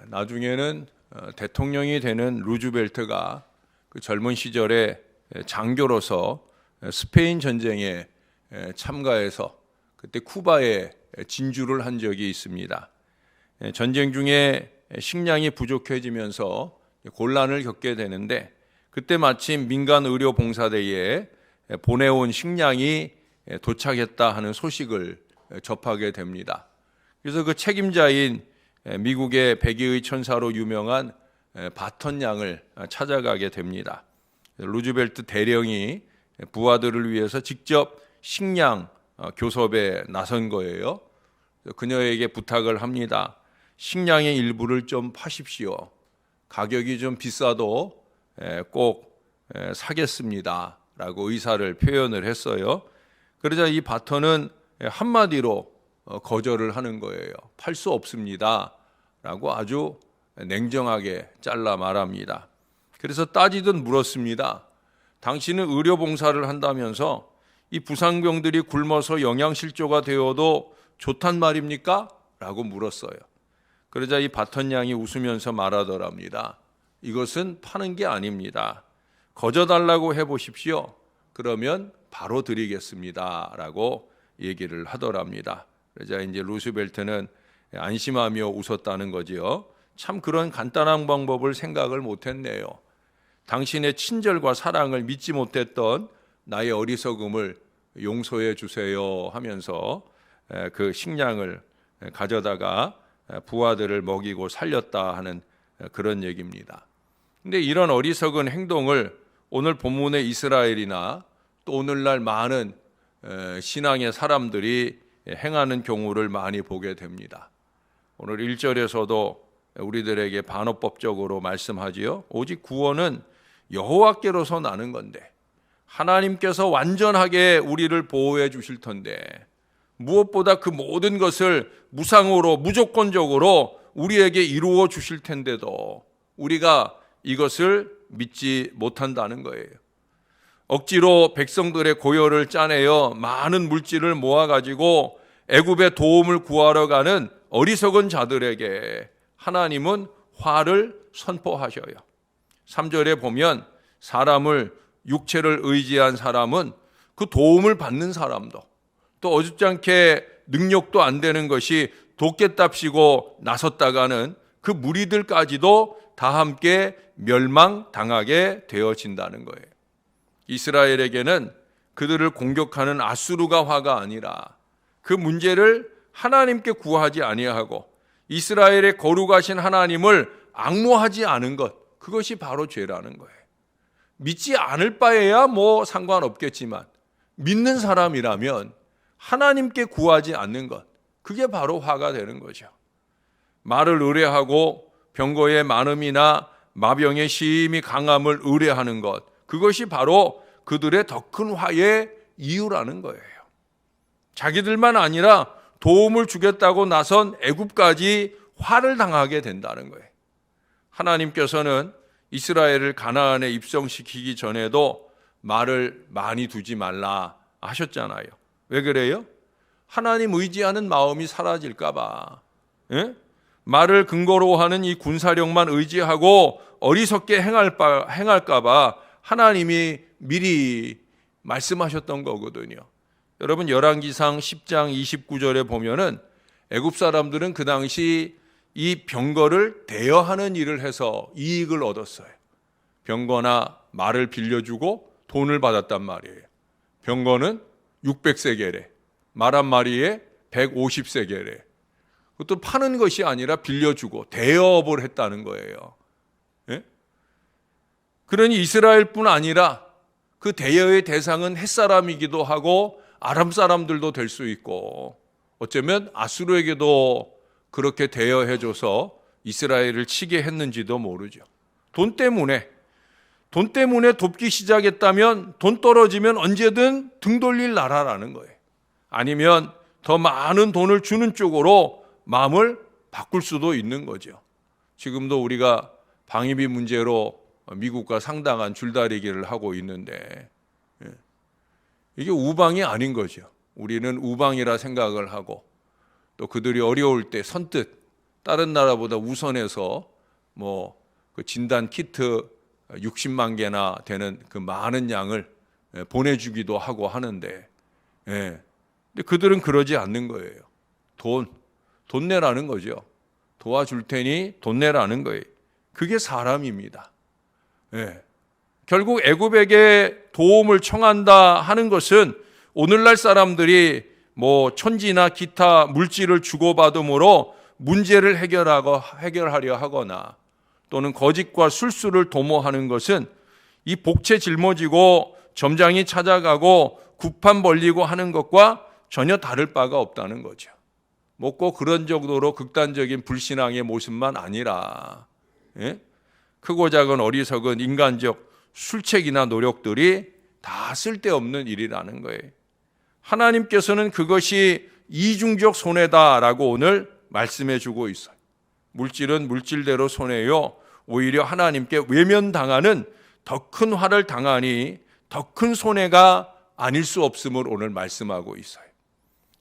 나중에는 대통령이 되는 루즈벨트가 그 젊은 시절에 장교로서 스페인 전쟁에 참가해서 그때 쿠바에 진주를 한 적이 있습니다. 전쟁 중에 식량이 부족해지면서 곤란을 겪게 되는데 그때 마침 민간 의료 봉사대에 보내온 식량이 도착했다 하는 소식을 접하게 됩니다. 그래서 그 책임자인 미국의 백의의 천사로 유명한 바턴 양을 찾아가게 됩니다. 루즈벨트 대령이 부하들을 위해서 직접 식량 교섭에 나선 거예요. 그녀에게 부탁을 합니다. 식량의 일부를 좀 파십시오. 가격이 좀 비싸도 꼭 사겠습니다. 라고 의사를 표현을 했어요. 그러자 이 바턴은 한마디로 거절을 하는 거예요. 팔 수 없습니다. 라고 아주 냉정하게 잘라 말합니다. 그래서 따지듯 물었습니다. 당신은 의료봉사를 한다면서 이 부상병들이 굶어서 영양실조가 되어도 좋단 말입니까? 라고 물었어요. 그러자 이 바턴 양이 웃으면서 말하더랍니다. 이것은 파는 게 아닙니다. 거저달라고 해보십시오. 그러면 바로 드리겠습니다. 라고 얘기를 하더랍니다. 그러자 이제 루스벨트는 안심하며 웃었다는 거지요. 참 그런 간단한 방법을 생각을 못했네요. 당신의 친절과 사랑을 믿지 못했던 나의 어리석음을 용서해 주세요 하면서 그 식량을 가져다가 부하들을 먹이고 살렸다 하는 그런 얘기입니다. 근데 이런 어리석은 행동을 오늘 본문의 이스라엘이나 또 오늘날 많은 신앙의 사람들이 행하는 경우를 많이 보게 됩니다. 오늘 1절에서도 우리들에게 반어법적으로 말씀하지요. 오직 구원은 여호와께로서 나는 건데 하나님께서 완전하게 우리를 보호해 주실 텐데 무엇보다 그 모든 것을 무상으로 무조건적으로 우리에게 이루어 주실 텐데도 우리가 이것을 믿지 못한다는 거예요. 억지로 백성들의 고열을 짜내어 많은 물질을 모아가지고 애굽의 도움을 구하러 가는 어리석은 자들에게 하나님은 화를 선포하셔요. 3절에 보면 사람을 육체를 의지한 사람은 그 도움을 받는 사람도 또 어줍잖게 능력도 안 되는 것이 돕겠답시고 나섰다가는 그 무리들까지도 다 함께 멸망당하게 되어진다는 거예요. 이스라엘에게는 그들을 공격하는 아수르가 화가 아니라 그 문제를 하나님께 구하지 아니하고 이스라엘의 거룩하신 하나님을 앙모하지 않은 것, 그것이 바로 죄라는 거예요. 믿지 않을 바에야 뭐 상관없겠지만 믿는 사람이라면 하나님께 구하지 않는 것, 그게 바로 화가 되는 거죠. 말을 의뢰하고 병거의 많음이나 마병의 심히 강함을 의뢰하는 것, 그것이 바로 그들의 더 큰 화의 이유라는 거예요. 자기들만 아니라 도움을 주겠다고 나선 애굽까지 화를 당하게 된다는 거예요. 하나님께서는 이스라엘을 가나안에 입성시키기 전에도 말을 많이 두지 말라 하셨잖아요. 왜 그래요? 하나님 의지하는 마음이 사라질까 봐. 말을 근거로 하는 이 군사력만 의지하고 어리석게 행할까 봐 하나님이 미리 말씀하셨던 거거든요. 여러분 열왕기상 10장 29절에 보면은 애굽 사람들은 그 당시 이 병거를 대여하는 일을 해서 이익을 얻었어요. 병거나 말을 빌려주고 돈을 받았단 말이에요. 병거는 600세겔에, 말 한 마리에 150세겔에. 그것도 파는 것이 아니라 빌려주고 대여업을 했다는 거예요. 예? 그러니 이스라엘뿐 아니라 그 대여의 대상은 햇사람이기도 하고 아람 사람들도 될 수 있고 어쩌면 아수르에게도 그렇게 대여해줘서 이스라엘을 치게 했는지도 모르죠. 돈 때문에 돕기 시작했다면 돈 떨어지면 언제든 등 돌릴 나라라는 거예요. 아니면 더 많은 돈을 주는 쪽으로 마음을 바꿀 수도 있는 거죠. 지금도 우리가 방위비 문제로 미국과 상당한 줄다리기를 하고 있는데 이게 우방이 아닌 거죠. 우리는 우방이라 생각을 하고 또 그들이 어려울 때 선뜻 다른 나라보다 우선해서 그 진단 키트 60만 개나 되는 그 많은 양을 보내주기도 하고 하는데, 근데 그들은 그러지 않는 거예요. 돈 내라는 거죠. 도와줄 테니 돈 내라는 거예요. 그게 사람입니다. 결국 애굽에게 도움을 청한다 하는 것은 오늘날 사람들이 천지나 기타 물질을 주고받음으로 문제를 해결하려 하거나 또는 거짓과 술수를 도모하는 것은 이 복채 짊어지고 점장이 찾아가고 구판 벌리고 하는 것과 전혀 다를 바가 없다는 거죠. 꼭 그런 정도로 극단적인 불신앙의 모습만 아니라 크고 작은 어리석은 인간적 술책이나 노력들이 다 쓸데없는 일이라는 거예요. 하나님께서는 그것이 이중적 손해다라고 오늘 말씀해 주고 있어요. 물질은 물질대로 손해요. 오히려 하나님께 외면당하는 더 큰 화를 당하니 더 큰 손해가 아닐 수 없음을 오늘 말씀하고 있어요.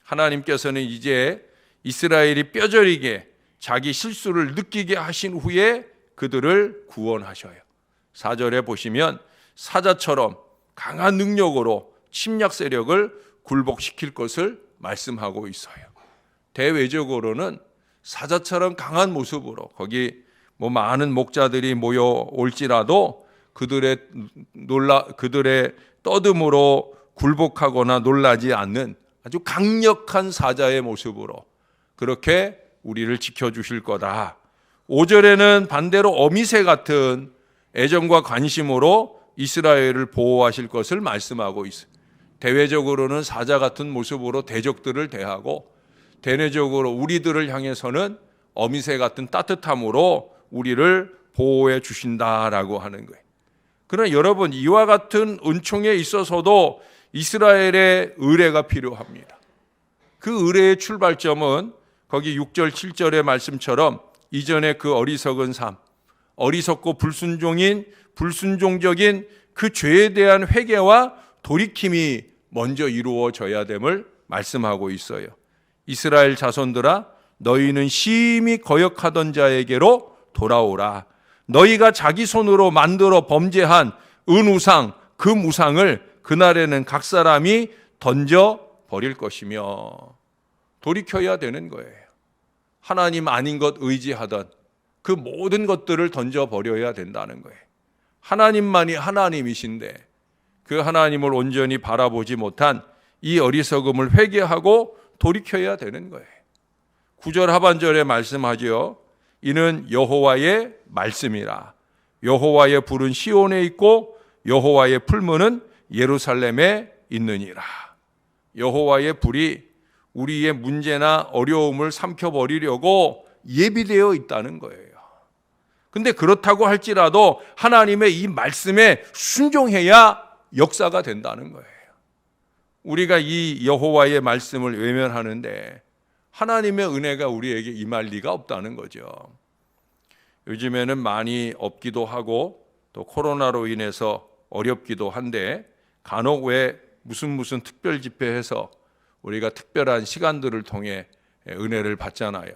하나님께서는 이제 이스라엘이 뼈저리게 자기 실수를 느끼게 하신 후에 그들을 구원하셔요. 4절에 보시면 사자처럼 강한 능력으로 침략 세력을 굴복시킬 것을 말씀하고 있어요. 대외적으로는 사자처럼 강한 모습으로 거기 많은 목자들이 모여올지라도 그들의 떠듬으로 굴복하거나 놀라지 않는 아주 강력한 사자의 모습으로 그렇게 우리를 지켜주실 거다. 5절에는 반대로 어미새 같은 애정과 관심으로 이스라엘을 보호하실 것을 말씀하고 있어요. 대외적으로는 사자 같은 모습으로 대적들을 대하고 대내적으로 우리들을 향해서는 어미새 같은 따뜻함으로 우리를 보호해 주신다라고 하는 거예요. 그러나 여러분, 이와 같은 은총에 있어서도 이스라엘의 의뢰가 필요합니다. 그 의뢰의 출발점은 거기 6절 7절의 말씀처럼 이전의 그 어리석은 삶, 어리석고 불순종적인 그 죄에 대한 회개와 돌이킴이 먼저 이루어져야 됨을 말씀하고 있어요. 이스라엘 자손들아, 너희는 심히 거역하던 자에게로 돌아오라. 너희가 자기 손으로 만들어 범죄한 은우상, 그 무상을 그날에는 각 사람이 던져 버릴 것이며, 돌이켜야 되는 거예요. 하나님 아닌 것 의지하던 그 모든 것들을 던져 버려야 된다는 거예요. 하나님만이 하나님이신데 그 하나님을 온전히 바라보지 못한 이 어리석음을 회개하고 돌이켜야 되는 거예요. 9절 하반절에 말씀하지요. 이는 여호와의 말씀이라. 여호와의 불은 시온에 있고 여호와의 풀무는 예루살렘에 있느니라. 여호와의 불이 우리의 문제나 어려움을 삼켜버리려고 예비되어 있다는 거예요. 근데 그렇다고 할지라도 하나님의 이 말씀에 순종해야 역사가 된다는 거예요. 우리가 이 여호와의 말씀을 외면하는데 하나님의 은혜가 우리에게 임할 리가 없다는 거죠. 요즘에는 많이 없기도 하고 또 코로나로 인해서 어렵기도 한데 간혹 왜 무슨 특별 집회해서 우리가 특별한 시간들을 통해 은혜를 받잖아요.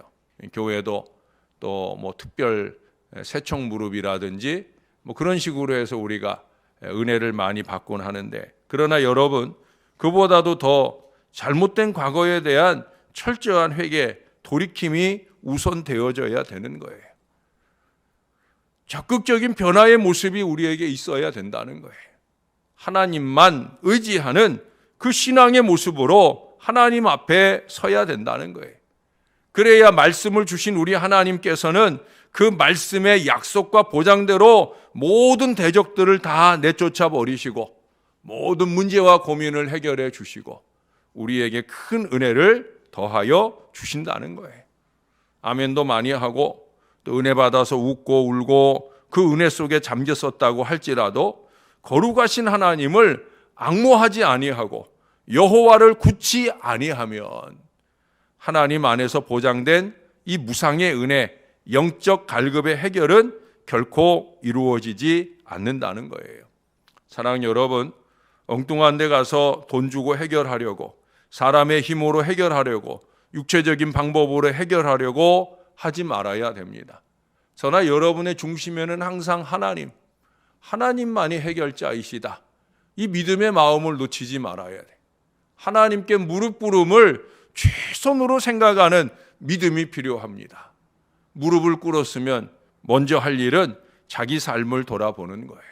교회도 또 특별 새총 무릎이라든지 그런 식으로 해서 우리가 은혜를 많이 받곤 하는데, 그러나 여러분, 그보다도 더 잘못된 과거에 대한 철저한 회개, 돌이킴이 우선되어져야 되는 거예요. 적극적인 변화의 모습이 우리에게 있어야 된다는 거예요. 하나님만 의지하는 그 신앙의 모습으로 하나님 앞에 서야 된다는 거예요. 그래야 말씀을 주신 우리 하나님께서는 그 말씀의 약속과 보장대로 모든 대적들을 다 내쫓아 버리시고 모든 문제와 고민을 해결해 주시고 우리에게 큰 은혜를 더하여 주신다는 거예요. 아멘도 많이 하고 또 은혜 받아서 웃고 울고 그 은혜 속에 잠겼었다고 할지라도 거룩하신 하나님을 앙모하지 아니하고 여호와를 굳지 아니하면 하나님 안에서 보장된 이 무상의 은혜, 영적 갈급의 해결은 결코 이루어지지 않는다는 거예요. 사랑하는 여러분, 엉뚱한 데 가서 돈 주고 해결하려고, 사람의 힘으로 해결하려고, 육체적인 방법으로 해결하려고 하지 말아야 됩니다. 저나 여러분의 중심에는 항상 하나님만이 해결자이시다. 이 믿음의 마음을 놓치지 말아야 돼. 하나님께 무릎 꿇음을 최선으로 생각하는 믿음이 필요합니다. 무릎을 꿇었으면 먼저 할 일은 자기 삶을 돌아보는 거예요.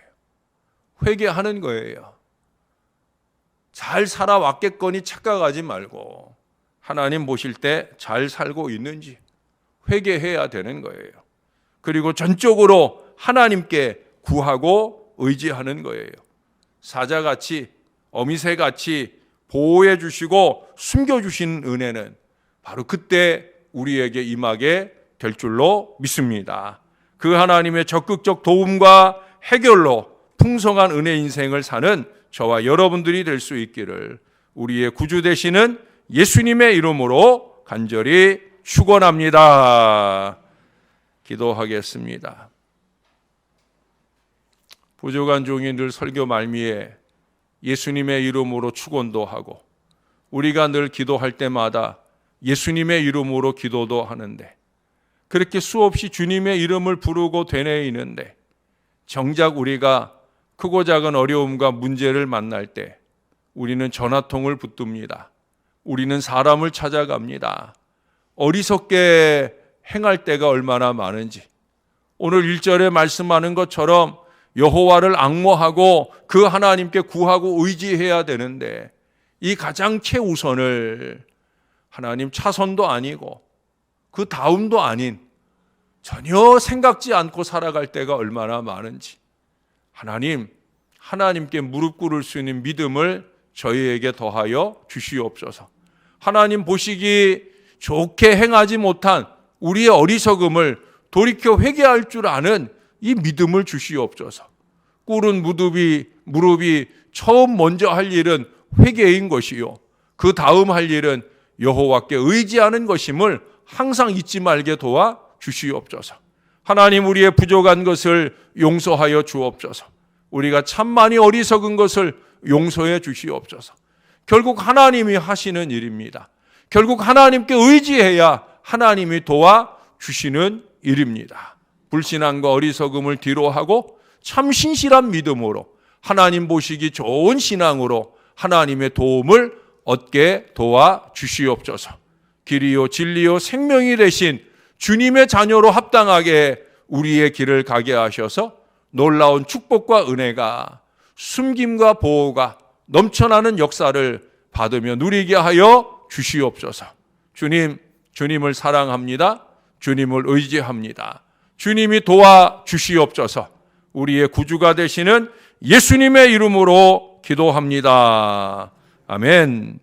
회개하는 거예요. 잘 살아왔겠거니 착각하지 말고 하나님 보실 때 잘 살고 있는지 회개해야 되는 거예요. 그리고 전적으로 하나님께 구하고 의지하는 거예요. 사자같이 어미새같이 보호해 주시고 숨겨주신 은혜는 바로 그때 우리에게 임하게 될 줄로 믿습니다. 그 하나님의 적극적 도움과 해결로 풍성한 은혜 인생을 사는 저와 여러분들이 될 수 있기를 우리의 구주 되시는 예수님의 이름으로 간절히 축원합니다. 기도하겠습니다. 부족한 종이 늘 설교 말미에 예수님의 이름으로 축원도 하고 우리가 늘 기도할 때마다 예수님의 이름으로 기도도 하는데 그렇게 수없이 주님의 이름을 부르고 되뇌이는데 정작 우리가 크고 작은 어려움과 문제를 만날 때 우리는 전화통을 붙듭니다. 우리는 사람을 찾아갑니다. 어리석게 행할 때가 얼마나 많은지 오늘 1절에 말씀하는 것처럼 여호와를 앙모하고 그 하나님께 구하고 의지해야 되는데 이 가장 최우선을 하나님 차선도 아니고 그 다음도 아닌 전혀 생각지 않고 살아갈 때가 얼마나 많은지 하나님께 무릎 꿇을 수 있는 믿음을 저희에게 더하여 주시옵소서. 하나님 보시기 좋게 행하지 못한 우리의 어리석음을 돌이켜 회개할 줄 아는 이 믿음을 주시옵소서. 꿇은 무릎이 처음 먼저 할 일은 회개인 것이요 그 다음 할 일은 여호와께 의지하는 것임을 항상 잊지 말게 도와 주시옵소서. 하나님 우리의 부족한 것을 용서하여 주옵소서. 우리가 참 많이 어리석은 것을 용서해 주시옵소서. 결국 하나님이 하시는 일입니다. 결국 하나님께 의지해야 하나님이 도와주시는 일입니다. 불신앙과 어리석음을 뒤로하고 참 신실한 믿음으로 하나님 보시기 좋은 신앙으로 하나님의 도움을 얻게 도와주시옵소서. 길이요 진리요 생명이 되신 주님의 자녀로 합당하게 우리의 길을 가게 하셔서 놀라운 축복과 은혜가 숨김과 보호가 넘쳐나는 역사를 받으며 누리게 하여 주시옵소서. 주님을 사랑합니다. 주님을 의지합니다. 주님이 도와주시옵소서. 우리의 구주가 되시는 예수님의 이름으로 기도합니다. 아멘.